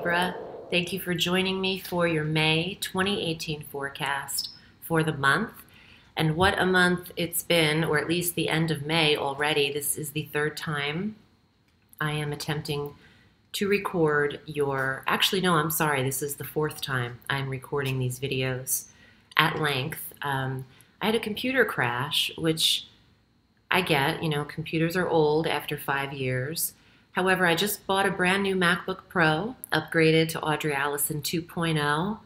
Libra. Thank you for joining me for your May 2018 forecast for the month. And what a month it's been, or at least the end of May already. This is the third time I am attempting to record actually no, I'm sorry, this is the fourth time I'm recording these videos at length. I had a computer crash, which I get, computers are old after 5 years. However, I just bought a brand new MacBook Pro, upgraded to Audrey Alison 2.0,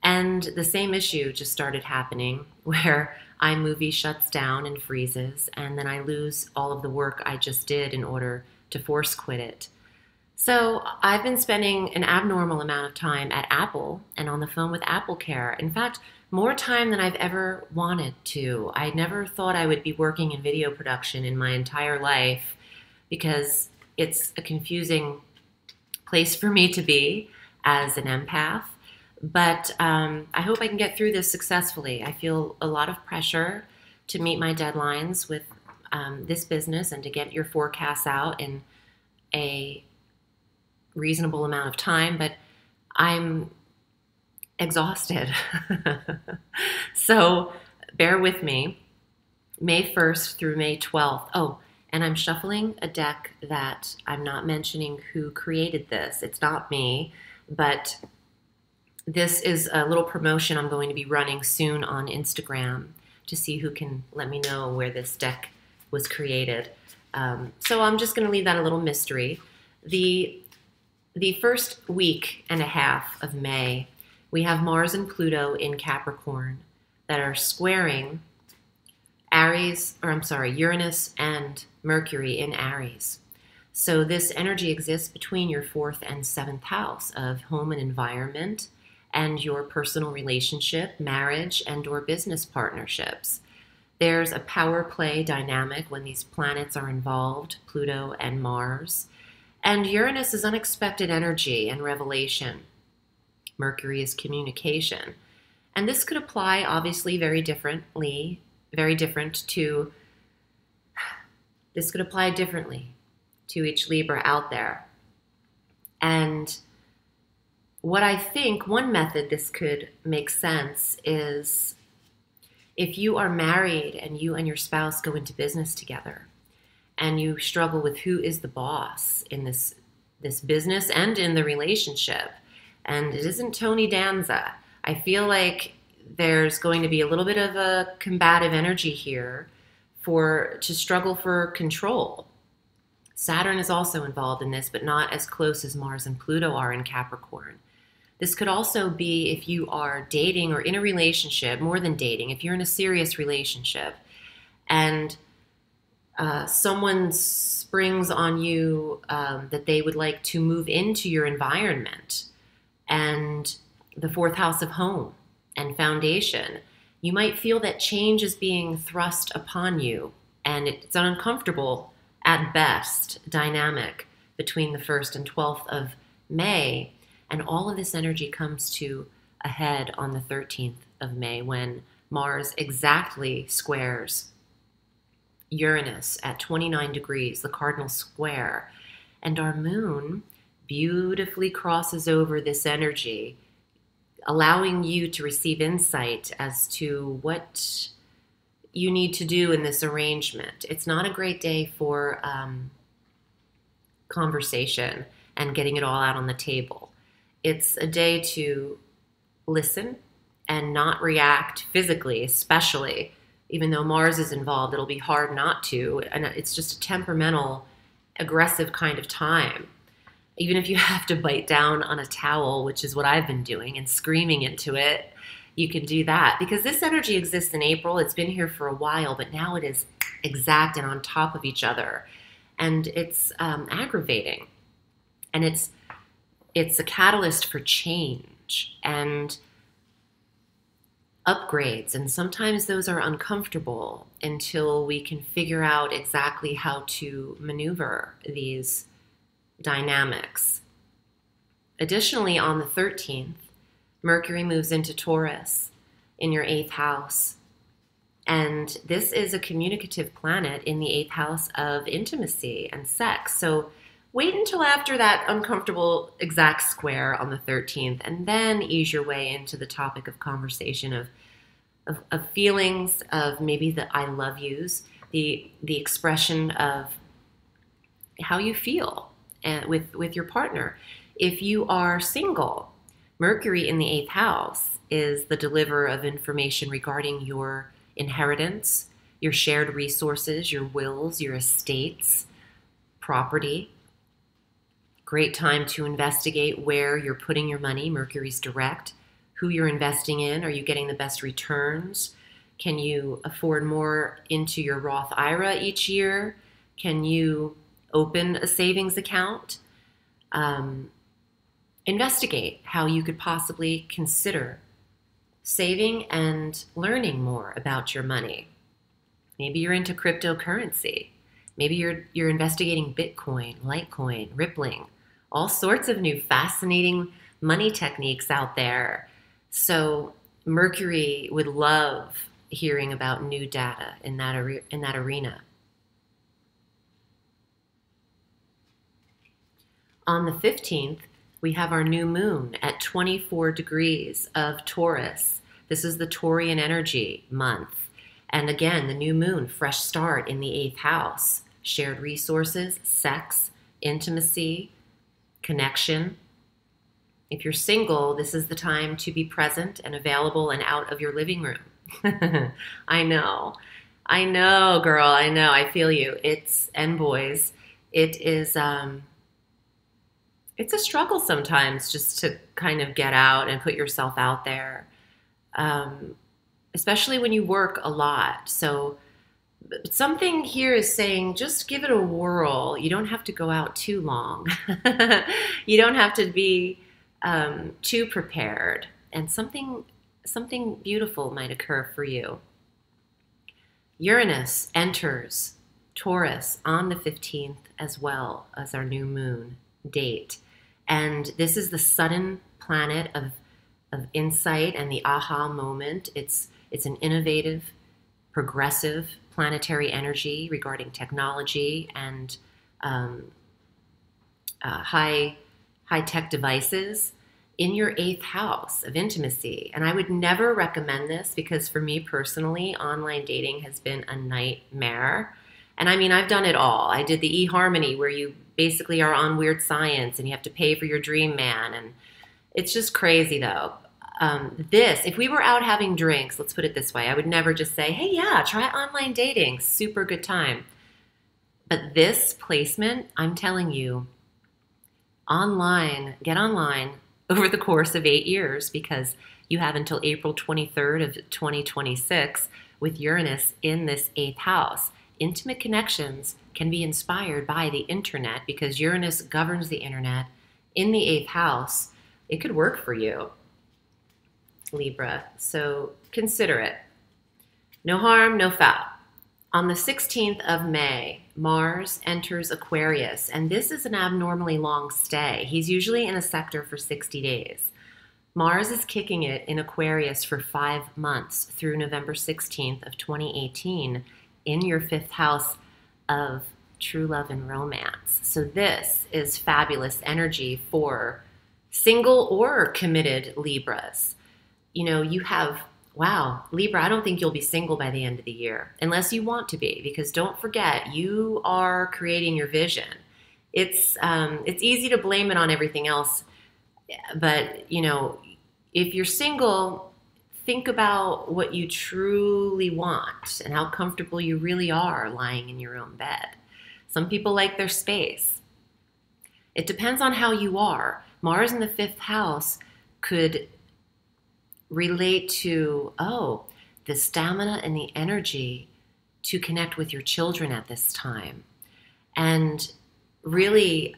and the same issue just started happening where iMovie shuts down and freezes, and then I lose all of the work I just did in order to force quit it. So I've been spending an abnormal amount of time at Apple and on the phone with AppleCare. In fact, more time than I've ever wanted to. I never thought I would be working in video production in my entire life because it's a confusing place for me to be as an empath. But I hope I can get through this successfully. I feel a lot of pressure to meet my deadlines with this business and to get your forecasts out in a reasonable amount of time, but I'm exhausted. So bear with me. May 1st through May 12th. Oh, and I'm shuffling a deck that I'm not mentioning who created this. It's not me, but this is a little promotion I'm going to be running soon on Instagram to see who can let me know where this deck was created. So I'm just going to leave that a little mystery. The first week and a half of May, we have Mars and Pluto in Capricorn that are squaring Uranus and Mercury in Aries. So this energy exists between your 4th and 7th house of home and environment and your personal relationship, marriage, and or business partnerships. There's a power play dynamic when these planets are involved, Pluto and Mars. And Uranus is unexpected energy and revelation. Mercury is communication. And this could apply, obviously, this could apply differently to each Libra out there. And what I think, one method this could make sense is if you are married and you and your spouse go into business together and you struggle with who is the boss in this business and in the relationship. And it isn't Tony Danza. I feel like there's going to be a little bit of a combative energy here to struggle for control. Saturn is also involved in this, but not as close as Mars and Pluto are in Capricorn. This could also be if you are dating or in a relationship, more than dating, if you're in a serious relationship and someone springs on you that they would like to move into your environment and the 4th house of home and foundation, you might feel that change is being thrust upon you, and it's an uncomfortable, at best, dynamic between the 1st and 12th of May, and all of this energy comes to a head on the 13th of May when Mars exactly squares Uranus at 29 degrees, the cardinal square, and our moon beautifully crosses over this energy, allowing you to receive insight as to what you need to do in this arrangement. It's not a great day for conversation and getting it all out on the table. It's a day to listen and not react physically, especially. Even though Mars is involved, it'll be hard not to. And it's just a temperamental, aggressive kind of time. Even if you have to bite down on a towel, which is what I've been doing, and screaming into it, you can do that. Because this energy exists in April. It's been here for a while, but now it is exact and on top of each other. And it's aggravating. And it's a catalyst for change and upgrades. And sometimes those are uncomfortable until we can figure out exactly how to maneuver these dynamics. Additionally, on the 13th, Mercury moves into Taurus in your 8th house. And this is a communicative planet in the 8th house of intimacy and sex. So wait until after that uncomfortable exact square on the 13th, and then ease your way into the topic of conversation of feelings, of maybe the I love yous, the expression of how you feel with your partner. If you are single, Mercury in the 8th house is the deliverer of information regarding your inheritance, your shared resources, your wills, your estates, property. Great time to investigate where you're putting your money. Mercury's direct. Who you're investing in. Are you getting the best returns? Can you afford more into your Roth IRA each year? Can you open a savings account? Investigate how you could possibly consider saving and learning more about your money. Maybe you're into cryptocurrency. Maybe you're investigating Bitcoin, Litecoin, Rippling, all sorts of new fascinating money techniques out there. So Mercury would love hearing about new data in that arena. On the 15th, we have our new moon at 24 degrees of Taurus. This is the Taurian energy month. And again, the new moon, fresh start in the 8th house. Shared resources, sex, intimacy, connection. If you're single, this is the time to be present and available and out of your living room. I know, girl, I know, I feel you. And boys, it is, it's a struggle sometimes just to kind of get out and put yourself out there, especially when you work a lot. So something here is saying just give it a whirl. You don't have to go out too long. You don't have to be too prepared, and something beautiful might occur for you. Uranus enters Taurus on the 15th as well as our new moon date. And this is the sudden planet of insight and the aha moment. It's an innovative, progressive planetary energy regarding technology and high-tech devices in your 8th house of intimacy. And I would never recommend this because for me personally, online dating has been a nightmare. And I mean, I've done it all. I did the eHarmony where you basically are on Weird Science and you have to pay for your dream man. And it's just crazy though. If we were out having drinks, let's put it this way, I would never just say, hey, yeah, try online dating. Super good time. But this placement, I'm telling you, get online over the course of 8 years because you have until April 23rd of 2026 with Uranus in this 8th house. Intimate connections can be inspired by the internet because Uranus governs the internet in the 8th house. It could work for you, Libra, so consider it. No harm, no foul. On the 16th of May, Mars enters Aquarius, and this is an abnormally long stay. He's usually in a sector for 60 days. Mars is kicking it in Aquarius for 5 months through November 16th of 2018 in your 5th house of true love and romance. So this is fabulous energy for single or committed Libras. You know, you have, wow, Libra, I don't think you'll be single by the end of the year, unless you want to be, because don't forget, you are creating your vision. It's easy to blame it on everything else, but, you know, if you're single, think about what you truly want and how comfortable you really are lying in your own bed. Some people like their space. It depends on how you are. Mars in the 5th house could relate to, the stamina and the energy to connect with your children at this time. And really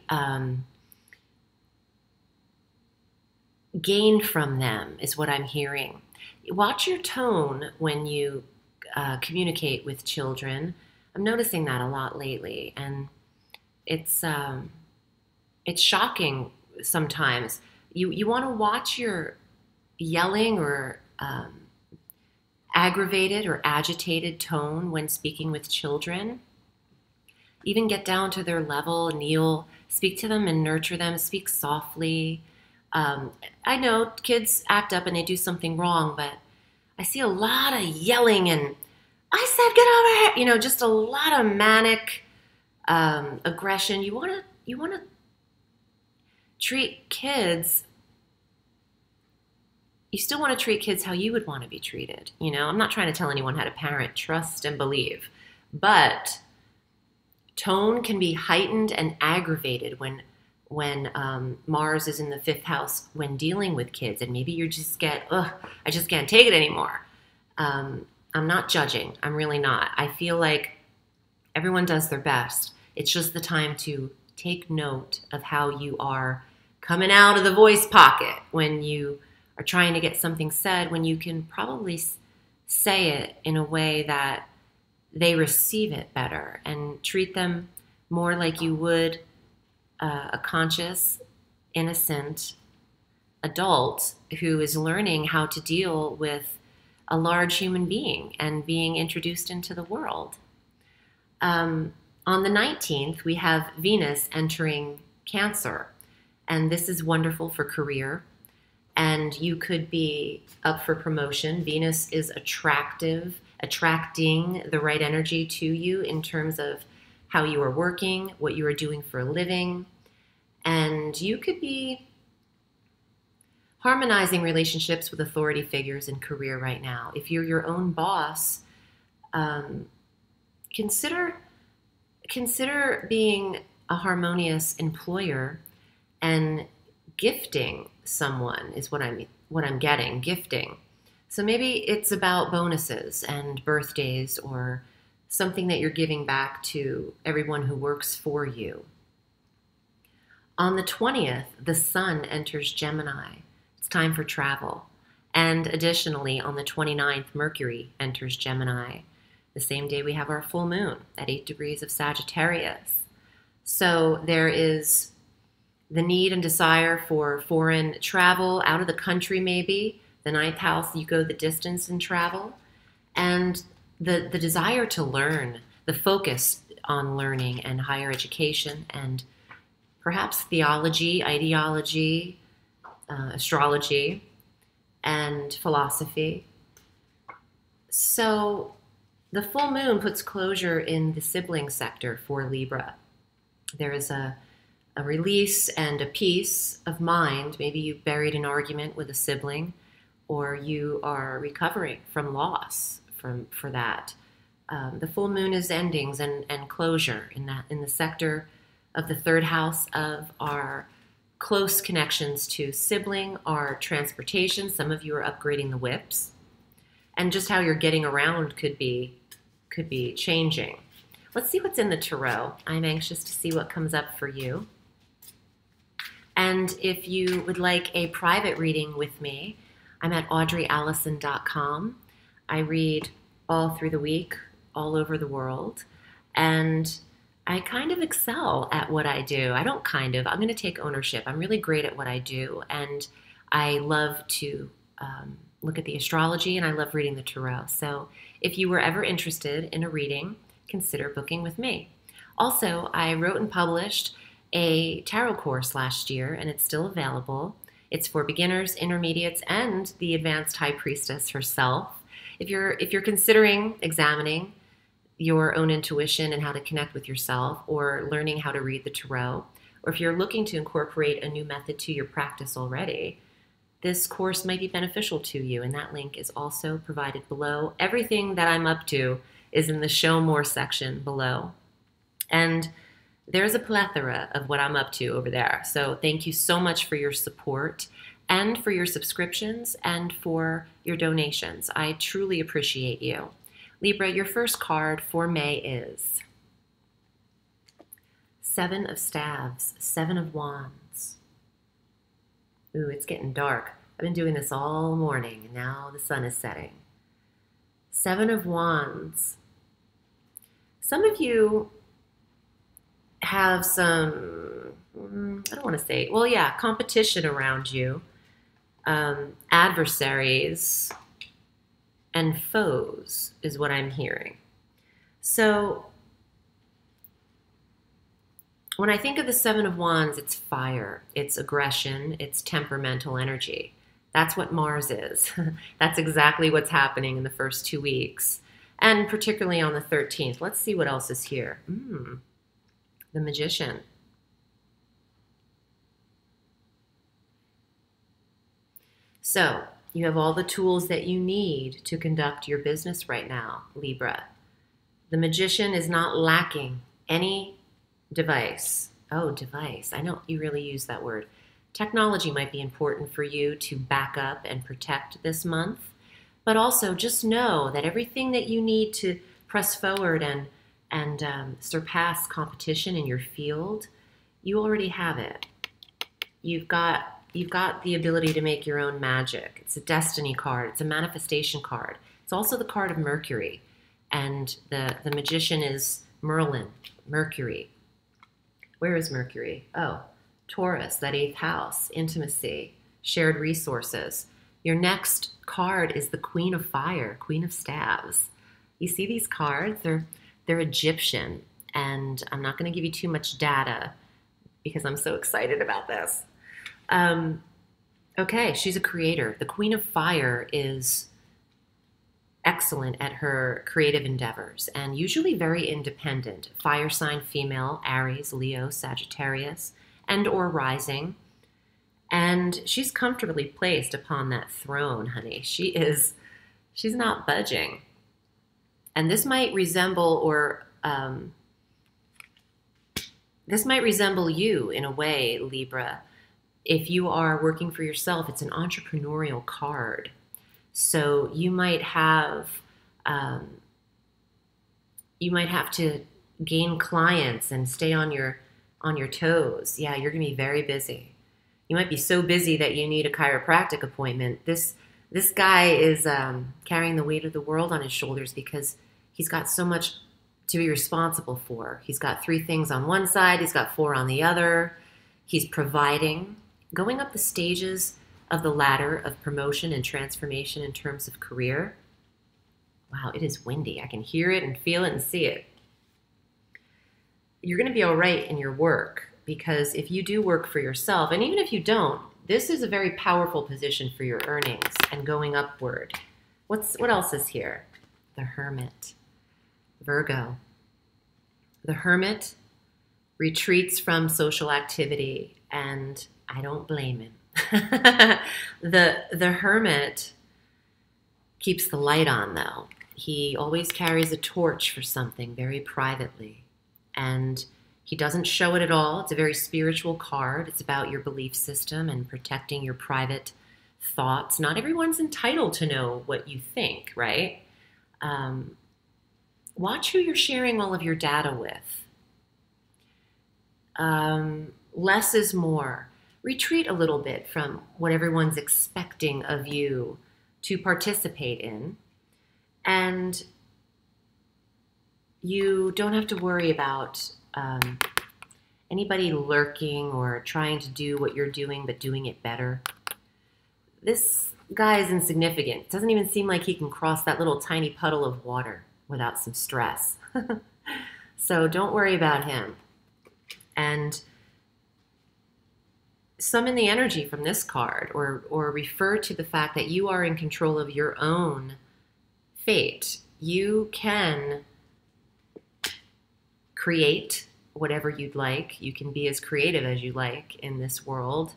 gain from them is what I'm hearing. Watch your tone when you communicate with children. I'm noticing that a lot lately, and it's shocking sometimes. You want to watch your yelling or aggravated or agitated tone when speaking with children. Even get down to their level, kneel speak to them and nurture them, speak softly. I know kids act up and they do something wrong, but I see a lot of yelling and I said, get over here, you know, just a lot of manic aggression. You want to treat kids. You still want to treat kids how you would want to be treated. You know, I'm not trying to tell anyone how to parent, trust and believe, but tone can be heightened and aggravated when Mars is in the 5th house when dealing with kids, and maybe you just get, I just can't take it anymore. I'm not judging. I'm really not. I feel like everyone does their best. It's just the time to take note of how you are coming out of the voice pocket when you are trying to get something said, when you can probably say it in a way that they receive it better, and treat them more like you would a conscious, innocent adult who is learning how to deal with a large human being and being introduced into the world. On the 19th, we have Venus entering Cancer, and this is wonderful for career. And you could be up for promotion. Venus is attracting the right energy to you in terms of how you are working, what you are doing for a living. And you could be harmonizing relationships with authority figures in career right now. If you're your own boss, consider being a harmonious employer and gifting someone is what I'm getting, gifting. So maybe it's about bonuses and birthdays or something that you're giving back to everyone who works for you. On the 20th, the sun enters Gemini. It's time for travel. And additionally, on the 29th, Mercury enters Gemini. The same day we have our full moon at 8 degrees of Sagittarius. So there is the need and desire for foreign travel, out of the country maybe. The 9th house, you go the distance and travel. And the desire to learn, the focus on learning and higher education and perhaps theology, ideology, astrology, and philosophy. So the full moon puts closure in the sibling sector for Libra. There is a release and a peace of mind. Maybe you buried an argument with a sibling, or you are recovering from loss for that. The full moon is endings and closure in the sector of the 3rd house of our close connections to sibling, our transportation. Some of you are upgrading the whips, and just how you're getting around could be changing. Let's see what's in the tarot. I'm anxious to see what comes up for you. And if you would like a private reading with me, I'm at audreyalison.com. I read all through the week, all over the world, and I kind of excel at what I do. I'm going to take ownership. I'm really great at what I do, and I love to look at the astrology, and I love reading the tarot. So if you were ever interested in a reading, consider booking with me. Also, I wrote and published a tarot course last year, and it's still available. It's for beginners, intermediates, and the advanced high priestess herself. If you're considering examining your own intuition and how to connect with yourself, or learning how to read the tarot, or if you're looking to incorporate a new method to your practice already, this course might be beneficial to you, and that link is also provided below. Everything that I'm up to is in the Show More section below. And there's a plethora of what I'm up to over there. So thank you so much for your support and for your subscriptions and for your donations. I truly appreciate you. Libra, your first card for May is 7 of Staves, 7 of Wands. Ooh, it's getting dark. I've been doing this all morning, and now the sun is setting. 7 of Wands. Some of you have some, I don't want to say, well, yeah, competition around you, adversaries and foes is what I'm hearing. So When I think of the Seven of Wands, it's fire, it's aggression, it's temperamental energy. That's what Mars is. That's exactly what's happening in the first 2 weeks, and particularly on the 13th. Let's see what else is here. The Magician. So you have all the tools that you need to conduct your business right now, Libra. The Magician is not lacking any device. Oh, device. I know you really use that word. Technology might be important for you to back up and protect this month, but also just know that everything that you need to press forward and surpass competition in your field, you already have it. You've got the ability to make your own magic. It's a destiny card. It's a manifestation card. It's also the card of Mercury, and the Magician is Merlin, Mercury. Where is Mercury? Oh, Taurus, that 8th house, intimacy, shared resources. Your next card is the Queen of Fire, Queen of Staves. You see these cards? They're Egyptian, and I'm not going to give you too much data because I'm so excited about this. Okay, she's a creator. The Queen of Fire is excellent at her creative endeavors and usually very independent. Fire sign female, Aries, Leo, Sagittarius, and or rising. And she's comfortably placed upon that throne, honey. She's not budging. And this might resemble you in a way, Libra. If you are working for yourself, it's an entrepreneurial card. So you might have to gain clients and stay on your toes. Yeah, you're going to be very busy. You might be so busy that you need a chiropractic appointment. This guy is carrying the weight of the world on his shoulders because he's got so much to be responsible for. He's got 3 things on one side. He's got 4 on the other. He's providing, going up the stages of the ladder of promotion and transformation in terms of career. Wow, it is windy. I can hear it and feel it and see it. You're going to be all right in your work because if you do work for yourself, and even if you don't, this is a very powerful position for your earnings and going upward. What else is here? The Hermit. Virgo. The Hermit retreats from social activity, and I don't blame him. The Hermit keeps the light on, though. He always carries a torch for something very privately, and he doesn't show it at all. It's a very spiritual card. It's about your belief system and protecting your private thoughts. Not everyone's entitled to know what you think, right? Watch who you're sharing all of your data with. Less is more. Retreat a little bit from what everyone's expecting of you to participate in. And you don't have to worry about anybody lurking or trying to do what you're doing but doing it better. This guy is insignificant. It doesn't even seem like he can cross that little tiny puddle of water without some stress. So don't worry about him. And summon the energy from this card, or refer to the fact that you are in control of your own fate. You can create whatever you'd like. You can be as creative as you like in this world.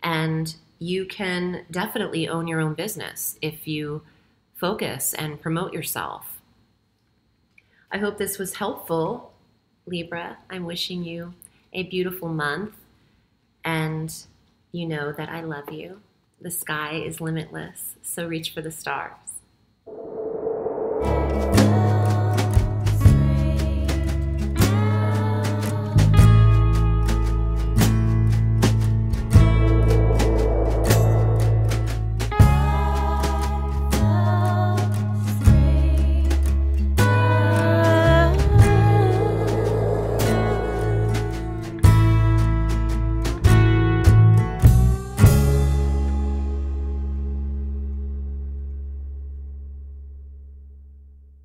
And you can definitely own your own business if you focus and promote yourself. I hope this was helpful, Libra. I'm wishing you a beautiful month. And you know that I love you. The sky is limitless, so reach for the stars.